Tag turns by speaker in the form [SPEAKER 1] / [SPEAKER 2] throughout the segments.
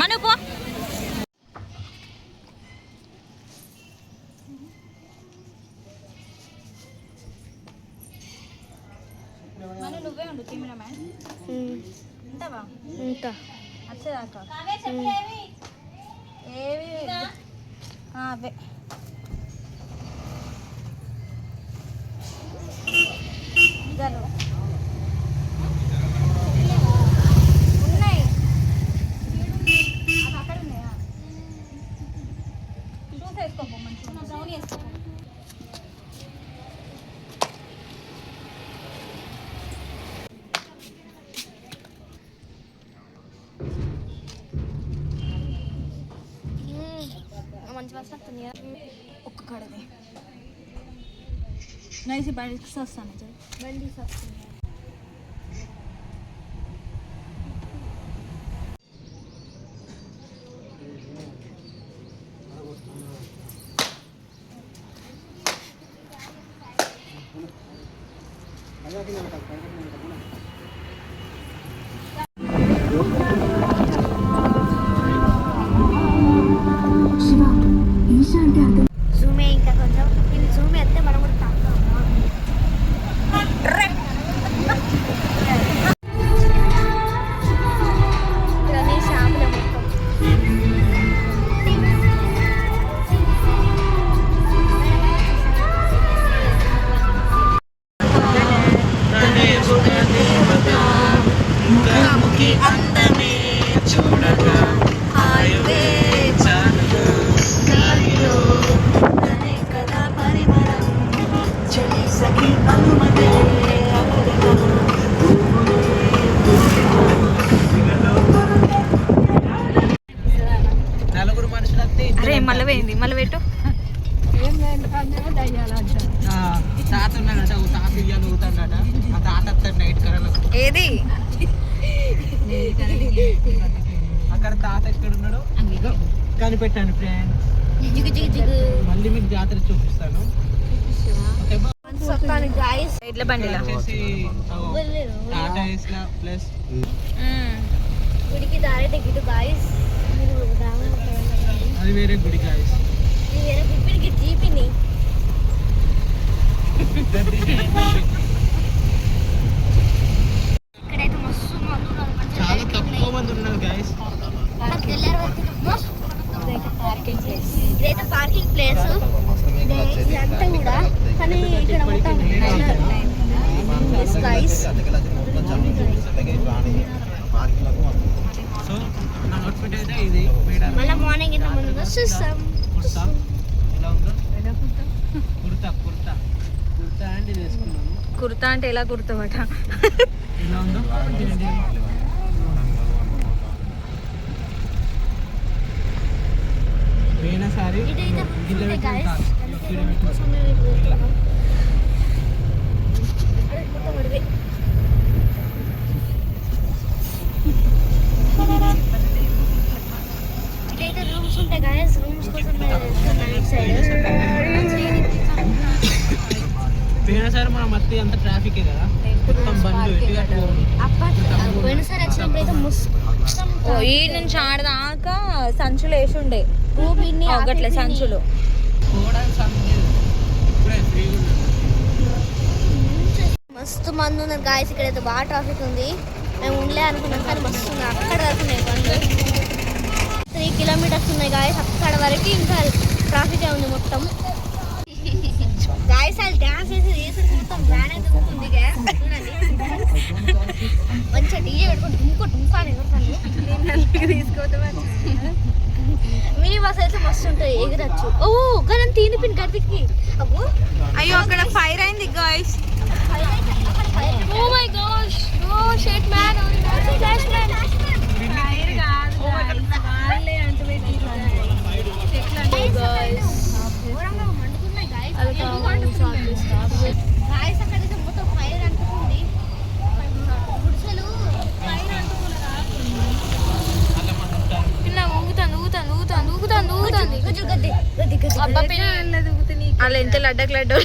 [SPEAKER 1] మను పో. మను నువ్వే ఉండు కెమెరామ్యాన్. ఉంటావా? ఉంటా. వచ్చేదాకా ఏవి అవే ఉన్నాయి. అక్కడ ఉన్నాయా? చూసి వేసుకోపో మంచిగా బ్రౌన్ వేసుకో. మంచి వాసన వస్తుంది కదా ఒక్క కడది నైసి బయటకి వస్తాను బండి వస్తుంది. జూమే ఇంకా కొంచెం ఇది జూమ్ అయితే మనం కూడా షాపులో మొత్తం అందమే చూడగా హాయివే నలుగురు మనుషులు అరే మళ్ళీ పోయింది మళ్ళీ పెట్టు. తాత ఉన్నాడట తాత ఇయ్యాలి ఊతాడట ఆ తాత వస్తాడు నైట్ కరెంట్. ఏది అక్కడ తాత ఎక్కడ ఉన్నాడు కనిపెట్టాను ఫ్రెండ్. మళ్ళీ మీకు జాతర చూపిస్తాను. ఇట్లా బండిలో టాటా ఏస్లా ప్లస్ గుడికి దారి టికెట్ గాయస్. అది వేరే గుడి గాయస్. ఇది వేరే గుడికి జీపిని ఇక్కడైతే మస్తు మంది ఉన్నారు. చాలా తక్కువ మంది ఉన్నారు గాయస్. పార్కింగ్ ప్లేస్ ఇదైతే పార్కింగ్ ప్లేస్ ఇదంతా కూడా. కానీ ఇక్కడ మొత్తం గాయస్ మళ్ళీ మార్నింగ్ ఇంత ముందు చూస్తాం. కుర్తా అంటే ఎలా కుర్తామట ఇదైతే రూమ్స్ ఉంటాయి గాయస్. రూమ్స్ కోసం పోయినసారి మనం మత్తి అంత ట్రాఫిక్ కదా పోయినసారి వచ్చినప్పుడు అయితే ఈ నుంచి ఆడదాకా సంచులు వేసి ఉండే ఒకట్లే సంచులు. మస్తు మంది ఉన్నారు గాయస్. ఇక్కడైతే బాగా ట్రాఫిక్ ఉంది. మేము ఉండలే అనుకున్నాం కానీ మస్తు ఉంది. అక్కడ వరకు ఉన్నాయి 3 కిలోమీటర్స్ ఉన్నాయి గాయస్. అక్కడ వరకు ఇంకా ట్రాఫిక్ ఉంది మొత్తం. గాయస్ వాళ్ళు డ్యాన్స్ చేసి మొత్తం వ్యాన్ అయితే ఉంటుంది చూడండి. మంచిగా డీజే పెట్టుకుంటే డుంపాలి తీసుకోవద్దు. మినీ బస్ అయితే మస్తు ఉంటుంది ఎగరచ్చు. ఓ గరం తీనిపిన్ గదికి అబ్బో అయ్యో అక్కడ ఫైర్ అయింది guys. Oh my gosh oh shit man flash man fire కాదు వాళ్ళే అంటే గాయ్స్ ఓరంగా మండుతున్నాయి గాయ్స్. గాయ్స్ అక్కడైతే మొత్తం ఫైర్ అంటుకుంది. గుడిసెలు ఫైర్ అంటుకున్నారా పిల్ల ఊగుతాను అబ్బా పిల్ల అలా ఎంత లడ్డకు లడ్డు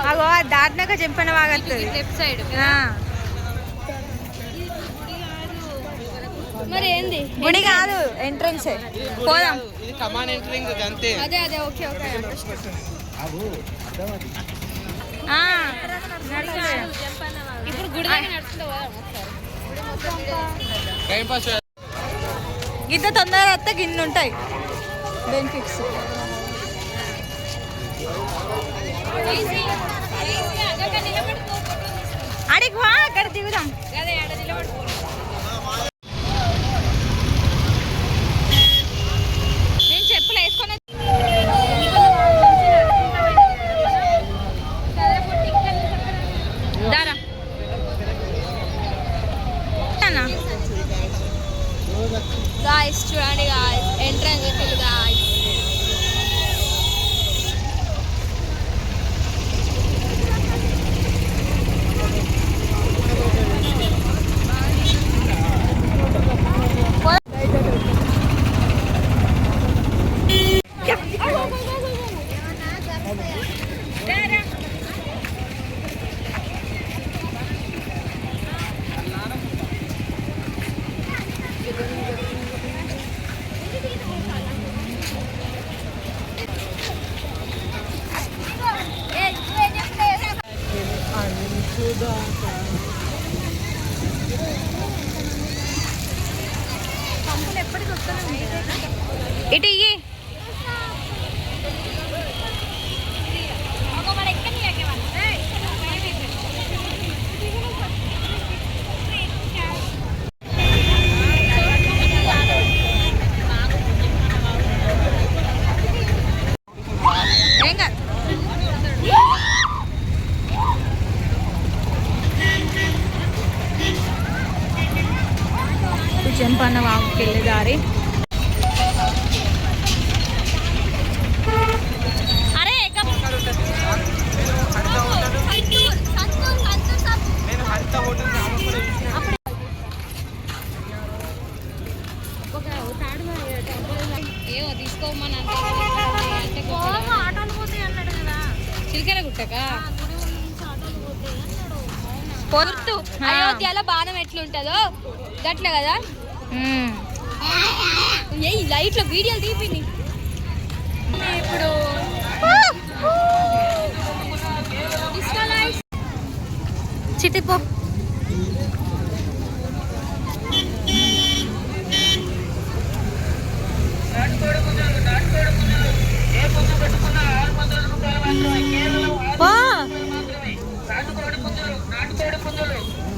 [SPEAKER 1] అగో దా దాటినాక చెంపన వాగత్తది
[SPEAKER 2] లెఫ్ట్ సైడ్ మరి ఏంది
[SPEAKER 1] గుడి కాదు ఎంట్రన్స్ పోదాం
[SPEAKER 3] ఇది కమాన్ ఎంట్రింగ్ అంతే
[SPEAKER 2] అదే అదే ఓకే ఓకే ఇప్పుడు గుడి దగ్గర నడుచుకుంటూ పోదాం ఒకసారి
[SPEAKER 3] టైం పాస్
[SPEAKER 1] గిద్ద తొందరగా వస్తే గిన్నె ఉంటాయి బెనిఫిట్స్ అడిగి వా అక్కడ దిగుదాం నేను చెప్పులు వేసుకొని దారా
[SPEAKER 2] గాయ్స్ చూడండి గాయ్స్ ఎంట్రన్స్ వచ్చింది గాయ్స్
[SPEAKER 1] ఇటు ఇయ్యి ఏం కాదు చెంపన్న వాగుకి వెళ్ళే దారి
[SPEAKER 2] ఏమో తీసుకోమని అంటే చిలికల గుట్టక
[SPEAKER 1] పొరుతు
[SPEAKER 2] అయోధ్యలో బాణం ఎట్లుంటుందో గట్ల కదా ఏ లైట్లో వీడియోలు తీపిని ఇప్పుడు
[SPEAKER 1] చిటిపో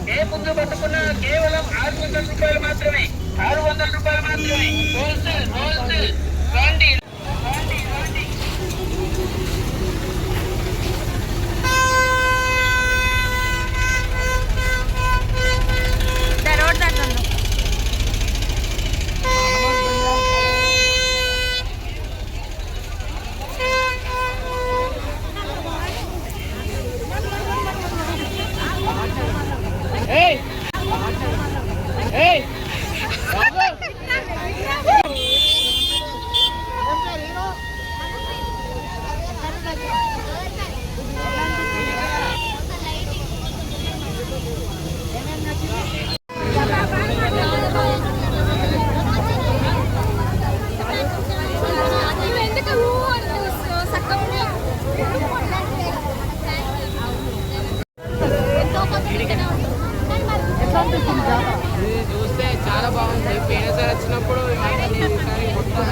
[SPEAKER 3] ఏ పుంజు పట్టుకున్నా కేవలం 600 రూపాయలు మాత్రమే 600 రూపాయలు మాత్రమే హోల్సేల్ హోల్సేల్ రండి రండి రండి
[SPEAKER 1] రోడ్ దాంట్లో
[SPEAKER 3] ఏయ్ ఏయ్ ఇది చూస్తే చాలా బాగుంది పోయినసారి వచ్చినప్పుడు ఈసారి మొత్తం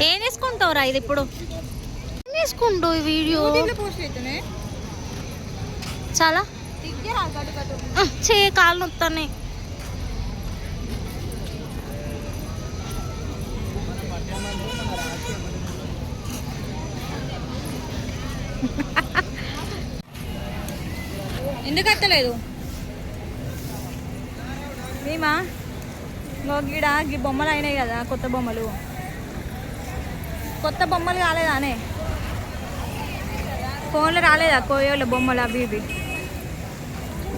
[SPEAKER 1] ఏం వేసుకుంటావురా ఇది ఇప్పుడు వేసుకుంటూ ఈ వీడియో చాలా చే కాళ్ళు నొత్తాయి ఎందుకు కట్టలేదు మేమా గీడ గీ బొమ్మలు అయినాయి కదా కొత్త బొమ్మలు కాలేదానే ఫోన్లో రాలేదా కోయోళ్ళ బొమ్మలు అవి ఇవి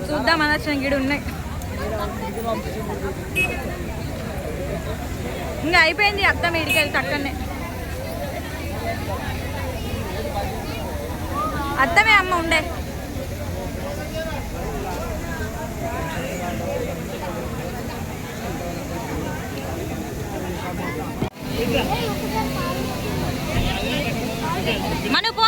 [SPEAKER 1] చూద్దాం అనొచ్చిన గిడ ఉన్నాయి ఇంకా అయిపోయింది అత్త మీడికి వెళ్తే అక్కడనే అత్తమే అమ్మ ఉండే మను పో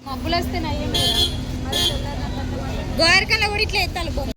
[SPEAKER 2] మబ్బులు వస్తే నయ్యం
[SPEAKER 1] గోరకల్లో కూడా ఇట్లా ఎత్తాలి